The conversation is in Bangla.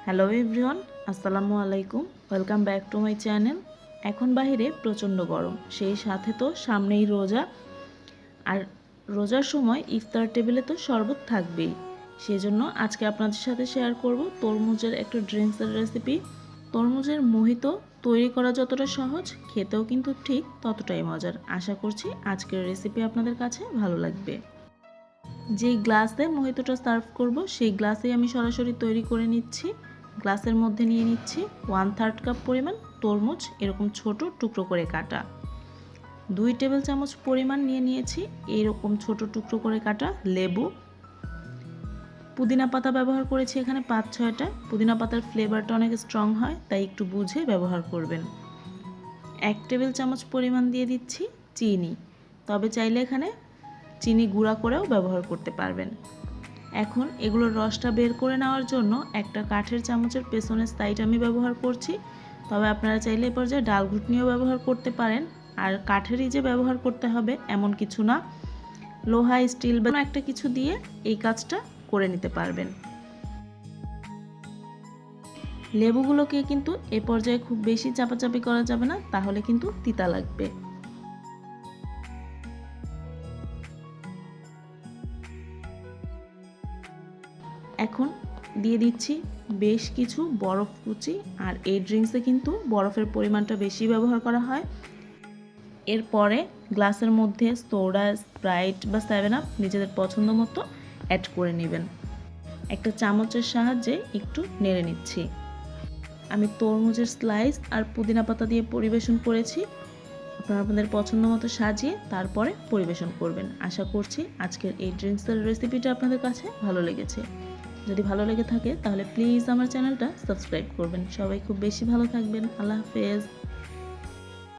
হ্যালো এভরিওয়ান, আসসালামু আলাইকুম। Welcome back to my channel. এখন বাহিরে প্রচণ্ড গরম, সেই সাথে তো সামনেই রোজা। আর রোজার সময় ইফতার টেবিলে তো শরবত থাকবেই। সেই জন্য আজকে আপনাদের সাথে শেয়ার করব তরমুজের একটা ড্রিঙ্কসের রেসিপি। তরমুজের মোহিতো তৈরি করা যতটা সহজ, খেতেও কিন্তু ঠিক ততটাই মজার। আশা করছি আজকের রেসিপি আপনাদের কাছে ভালো লাগবে। যেই গ্লাসে মোহিতোটা সার্ভ করব সেই গ্লাসেই আমি সরাসরি তৈরি করে নিচ্ছি। গ্লাসের মধ্যে নিয়ে নিচ্ছি 1/3 কাপ পরিমাণ তরমুজ, এরকম ছোট টুকরো করে কাটা। 2 টেবিল চামচ পরিমাণ নিয়ে নিয়েছি এরকম ছোট টুকরো করে কাটা লেবু। পুদিনা পাতা ব্যবহার করেছি এখানে 5-6টা। পুদিনা পাতার ফ্লেভারটা অনেক স্ট্রং হয়, তাই একটু বুঝে ব্যবহার করবেন। 1 টেবিল চামচ পরিমাণ দিয়ে দিচ্ছি চিনি, তবে চাইলে এখানে চিনি গুঁড়া করেও ব্যবহার করতে পারবেন। এখন এগুলোর রসটা বের করে নেওয়ার জন্য একটা কাঠের চামচের পেছনের সাইড আমি ব্যবহার করছি, তবে আপনারা চাইলে এ পর্যায়ে ডাল ঘুটনিও ব্যবহার করতে পারেন। আর কাঠেরই যে ব্যবহার করতে হবে এমন কিছু না, লোহা, স্টিল বা একটা কিছু দিয়ে এই কাজটা করে নিতে পারবেন। লেবুগুলোকে কিন্তু এ পর্যায়ে খুব বেশি চাপাচাপি করা যাবে না, তাহলে কিন্তু তিতা লাগবে। এখন দিয়ে দিচ্ছি বেশ কিছু বরফ কুচি। আর এই ড্রিঙ্কসে কিন্তু বরফের পরিমাণটা বেশি ব্যবহার করা হয়। এরপরে গ্লাসের মধ্যে সোডা, স্প্রাইট বা 7 আপ নিজেদের পছন্দ মতো অ্যাড করে নেবেন। একটা চামচের সাহায্যে একটু নেড়ে নিচ্ছি। আমি তরমুজের স্লাইস আর পুদিনা পাতা দিয়ে পরিবেশন করেছি। আপনারা আপনাদের পছন্দ মতো সাজিয়ে তারপরে পরিবেশন করবেন। আশা করছি আজকের এই ড্রিঙ্কসের রেসিপিটা আপনাদের কাছে ভালো লেগেছে। যদি ভালো লেগে থাকে তাহলে প্লিজ আমার চ্যানেলটা সাবস্ক্রাইব করবেন। সবাই খুব বেশি ভালো থাকবেন। আল্লাহ হাফেজ।